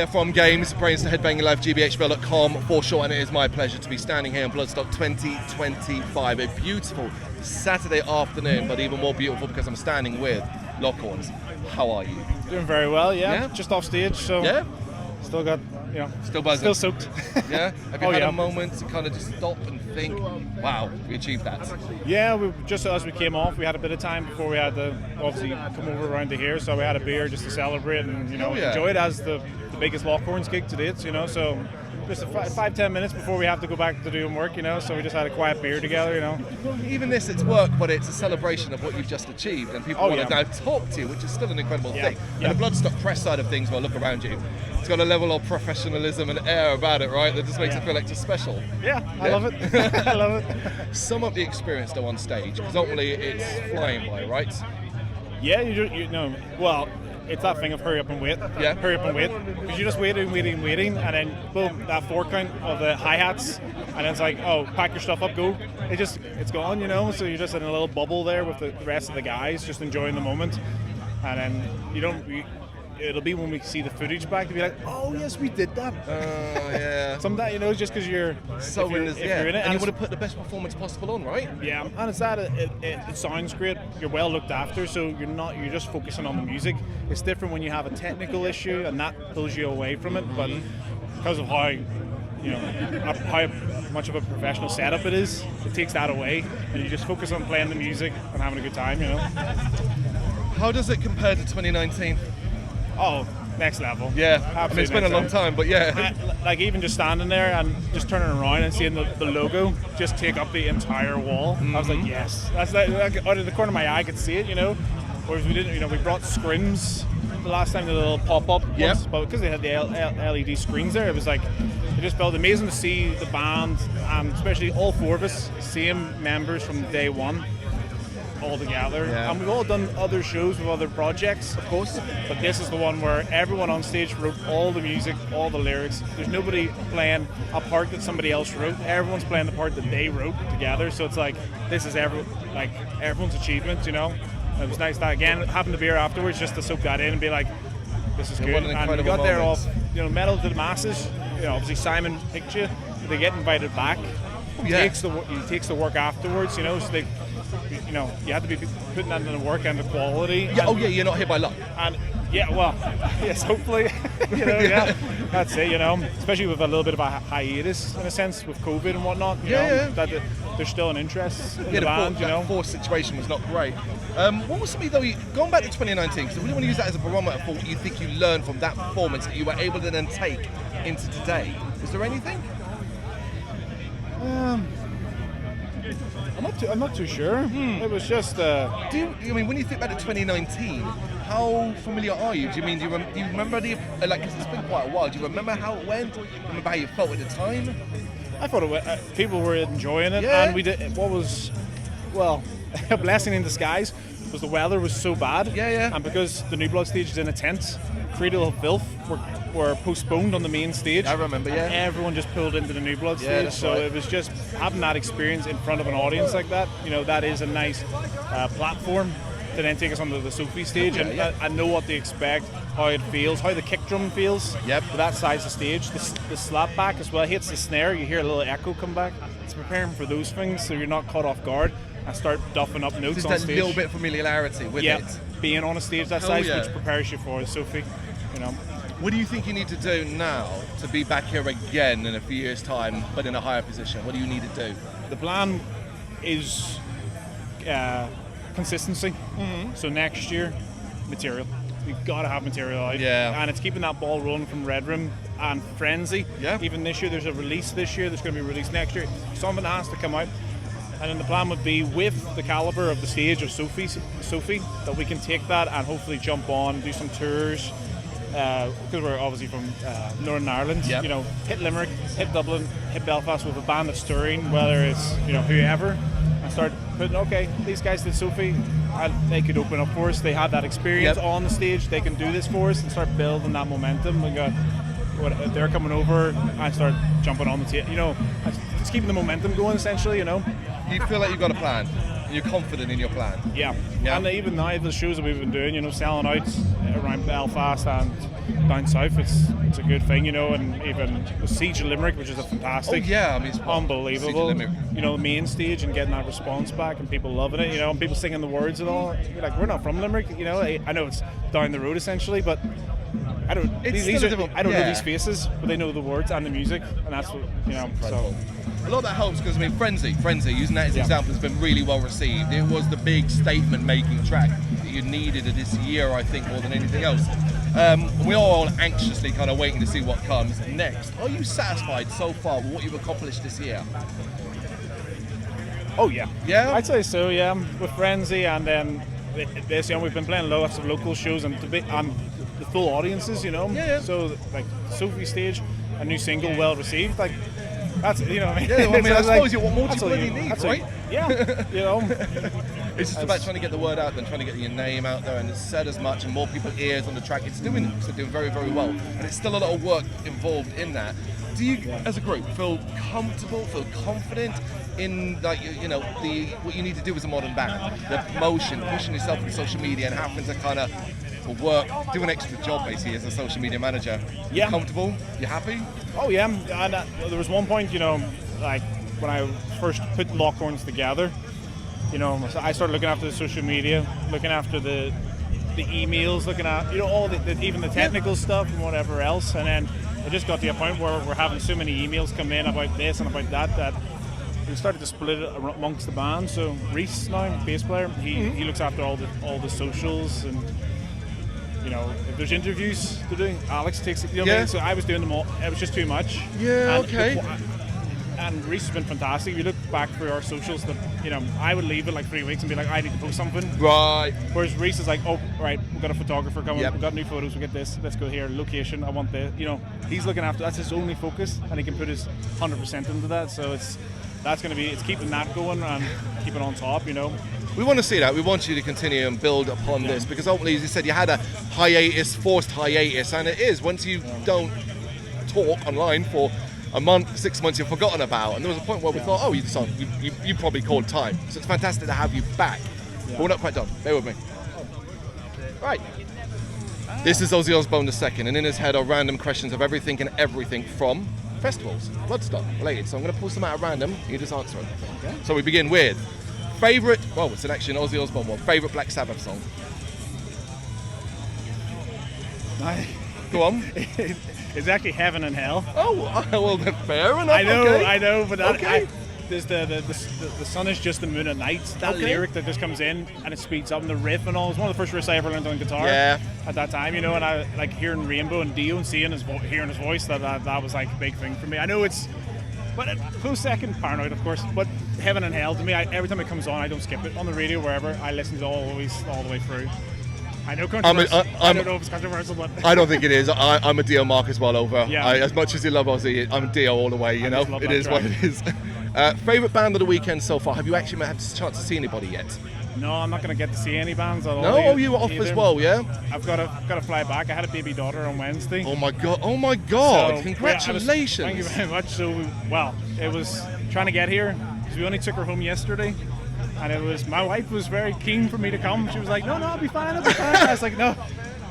here from Games, Brrraaains A Head-Banging Life, gbhblofficial.com for short, and it is my pleasure to be standing here on Bloodstock 2025. A beautiful Saturday afternoon, but even more beautiful because I'm standing with Bloodstock. How are you? Doing very well, yeah. Just off stage, so yeah. Still got, still buzzing. Still soaked. Yeah? Have you had a moment to kind of just stop and think, wow, we achieved that? Yeah, just as we came off, we had a bit of time before we had to obviously come over around to here, so we had a beer just to celebrate and, enjoy it as the biggest Lockhorns gig to date, so just 5-10 minutes before we have to go back to doing work, so we just had a quiet beer together, Even this, it's work, but it's a celebration of what you've just achieved, and people want to now talk to you, which is still an incredible thing. Yeah. And the Bloodstock press side of things, well, look around you. It's got a level of professionalism and air about it, right? That just makes it feel like it's special. Yeah, I love it. I love it. Some of the experience though on stage, because ultimately it's flying by, right? Yeah, you know, well, it's that thing of hurry up and wait. Yeah. Hurry up and wait. Because you're just waiting, and then boom, that 4 count of the hi-hats, and then it's like, oh, pack your stuff up, go. It's gone, so you're just in a little bubble there with the rest of the guys, just enjoying the moment. And then it'll be when we see the footage back to be like, oh yes, we did that. Oh yeah. Sometimes, just because you're so you're in it, and you want to put the best performance possible on, right? Yeah, and it's that it sounds great. You're well looked after, so you're just focusing on the music. It's different when you have a technical issue, and that pulls you away from it. But because of how much of a professional setup it is, it takes that away, and you just focus on playing the music and having a good time. How does it compare to 2019? Oh, next level. Yeah, I mean, it's been a long time, but yeah. Like even just standing there and just turning around and seeing the logo just take up the entire wall. I was like, yes. That's like out of the corner of my eye, I could see it, Whereas we didn't, we brought scrims the last time, the little pop-up ones, but because they had the LED screens there, it was like, it just felt amazing to see the band, and especially all 4 of us, same members from day one, all together. Yeah. And we've all done other shows with other projects, of course, but this is the one where everyone on stage wrote all the music, all the lyrics. There's nobody playing a part that somebody else wrote. Everyone's playing the part that they wrote together, so it's like, this is everyone's achievement, It was nice that, again, having the beer afterwards just to soak that in and be like, this is good. What an And we incredible got there moment. off, medal to the masses. Obviously Simon picked you, they get invited back. He takes the work afterwards, so they, you have to be putting that in the work and the quality. Yeah. You're not here by luck. And yes, hopefully, that's it. Especially with a little bit of a hiatus in a sense with COVID and whatnot. That there's still an interest in the band. That forced situation was not great. What was something though? Going back to 2019, because I really want to use that as a barometer for what you think you learned from that performance that you were able to then take into today. Is there anything? I'm not too sure. It was just. When you think back to 2019, how familiar are you? Do you remember because it's been quite a while. Do you remember how it went? Do you remember how you felt at the time? I thought people were enjoying it, and we did. What was, a blessing in disguise was the weather was so bad. And because the New Blood stage is in a tent, Cradle of Filth were postponed on the main stage. I remember, Everyone just pulled into the New Blood stage, so it was just having that experience in front of an audience like that. That is a nice platform to then take us onto the Sophie stage and know what they expect, how it feels, how the kick drum feels. With that size of stage, the slap back as well hits the snare. You hear a little echo come back. It's preparing for those things, so you're not caught off guard and start duffing up notes on stage. Just that little bit of familiarity with it. Being on a stage that size, which prepares you for Sophie. What do you think you need to do now to be back here again in a few years' time, but in a higher position? What do you need to do? The plan is consistency. So next year, material. We've got to have material out. And it's keeping that ball rolling from Red Room and Frenzy. Even this year, there's a release this year that's going to be released next year. Something has to come out. And then the plan would be, with the caliber of the stage of Sophie, that we can take that and hopefully jump on, do some tours. Because we're obviously from Northern Ireland, hit Limerick, hit Dublin, hit Belfast with a band that's touring, whether it's whoever, and start putting, these guys did Sophie, they could open up for us. They had that experience on the stage. They can do this for us, and start building that momentum. We got they're coming over and start jumping on the table. Just keeping the momentum going. Essentially, You feel like you've got a plan. You're confident in your plan. Yeah. And even now, the shows that we've been doing, selling out around Belfast and down south, it's a good thing, you know. And even the Siege of Limerick, which is a fantastic, it's unbelievable, you know, the main stage and getting that response back and people loving it, you know, and people singing the words and all. You're like, we're not from Limerick, you know. I know it's down the road essentially, but I don't know these faces, but they know the words and the music, and that's what, you know. So a lot of that helps because, I mean, Frenzy, using that as an example, has been really well received. It was the big statement-making track that you needed this year, I think, more than anything else. We're all anxiously kind of waiting to see what comes next. Are you satisfied so far with what you've accomplished this year? Oh yeah. Yeah? I'd say so, yeah. With Frenzy, and then this year we've been playing lots of local shows and the full audiences, you know. Yeah. So like Sophie stage, a new single, well received. Like that's, you know what I mean. Yeah, well, I mean, I suppose like, what more do you bloody need, right? Yeah. You know. It's just about trying to get the word out there and trying to get your name out there, and it's said as much and more people's ears on the track. It's doing very, very well, and it's still a lot of work involved in that. Do you, as a group, feel comfortable, feel confident in, like, you know, what you need to do as a modern band, the promotion, pushing yourself on social media, and having to kind of work, do an extra job basically as a social media manager? Yeah. Comfortable? You happy? Oh yeah, and there was one point, you know, like when I first put Lockhorns together, you know, I started looking after the social media, looking after the emails, looking at, you know, all even the technical stuff and whatever else, and then it just got to a point where we're having so many emails come in about this and about that we started to split it amongst the band. So Reese now, bass player, he looks after all the socials, and you know, if there's interviews to do, Alex takes it. You know what I mean? So I was doing them all. It was just too much. Yeah. And okay. And Reese has been fantastic. If you look back through our socials, you know, I would leave it like 3 weeks and be like, I need to post something. Right. Whereas Reese is like, oh, right, we've got a photographer coming, we've got new photos, we get this, let's go here, location, I want this. You know, he's looking after, that's his only focus, and he can put his 100% into that. So it's keeping that going and keeping on top, you know. We want to see that. We want you to continue and build upon this, because ultimately, as you said, you had a forced hiatus, and it is, once you don't talk online for a month, 6 months, you're forgotten about. And there was a point where we thought, oh, you probably called time. So it's fantastic to have you back. But we're not quite done. Bear with me. Right. This is Ozzy Osbourne II, and in his head are random questions of everything and everything from festivals, Bloodstock related. So I'm going to pull some out at random. You just answer them. Okay. So we begin with favourite, well, it's actually an Ozzy Osbourne one, favourite Black Sabbath song. Go on. It's actually Heaven and Hell. Oh, well, then fair enough. I know, but there's the sun is just the moon at night. That lyric that just comes in and it speeds up, and the riff and all. It's one of the first riffs I ever learned on guitar. Yeah. At that time, you know, and I like hearing Rainbow and Dio and hearing his voice. That was like a big thing for me. I know it's, but close second, Paranoid, of course. But Heaven and Hell to me, every time it comes on, I don't skip it on the radio wherever. I listen to all the way through. I know controversial. I don't know if it's controversial, but I don't think it is. I'm a Dio Mark as well. Yeah. As much as you love Ozzy, I'm a Dio all the way. You know, it is what it is. Favorite band of the weekend so far? Have you actually had a chance to see anybody yet? No, I'm not going to get to see any bands at all. No, you were off as well, yeah. I've got to fly back. I had a baby daughter on Wednesday. Oh my god! So, congratulations! Thank you very much. So, it was trying to get here because we only took her home yesterday. And my wife was very keen for me to come. She was like, no, I'll be fine. I was like, no.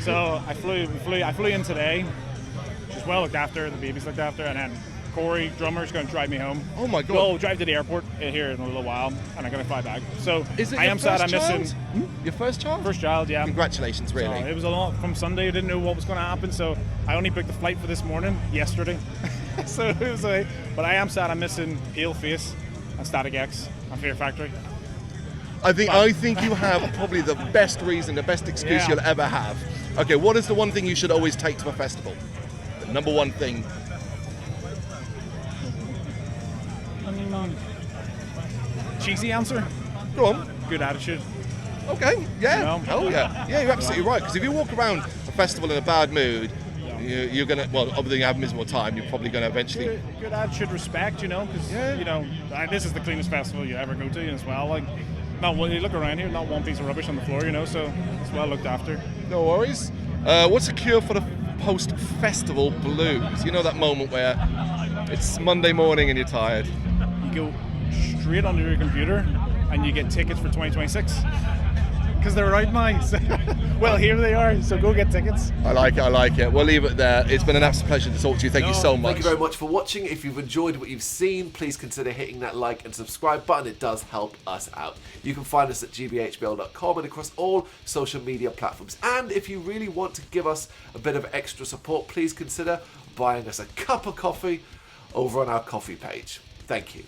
So I flew in today. She's well looked after, the baby's looked after, and then Corey, drummer's going to drive me home. Oh my God. We'll drive to the airport here in a little while, and I'm going to fly back. So I am sad I'm missing. Your first child? First child, yeah. Congratulations, really. So it was a lot from Sunday. I didn't know what was going to happen, so I only booked the flight for this morning, yesterday. So it was but I am sad I'm missing Pale Face and Static X and Fear Factory. I think you have probably the best reason, the best excuse you'll ever have. Okay, what is the one thing you should always take to a festival? The number one thing. Cheesy answer. Go on. Good attitude. Okay, yeah. Hell yeah. Yeah, you're absolutely right. Because if you walk around a festival in a bad mood, you're going to, well, obviously you have a miserable time, you're probably going to eventually... Good attitude, respect, you know, because, you know, this is the cleanest festival you ever go to as well. Like, when you look around here, not one piece of rubbish on the floor, you know, so it's well looked after. No worries. What's the cure for the post-festival blues? You know that moment where it's Monday morning and you're tired? You go straight onto your computer and you get tickets for 2026. because they're out now. Well, here they are, so go get tickets. I like it. We'll leave it there. It's been an absolute pleasure to talk to you. Thank you so much. Thank you very much for watching. If you've enjoyed what you've seen, please consider hitting that like and subscribe button. It does help us out. You can find us at gbhbl.com and across all social media platforms. And if you really want to give us a bit of extra support, please consider buying us a cup of coffee over on our coffee page. Thank you.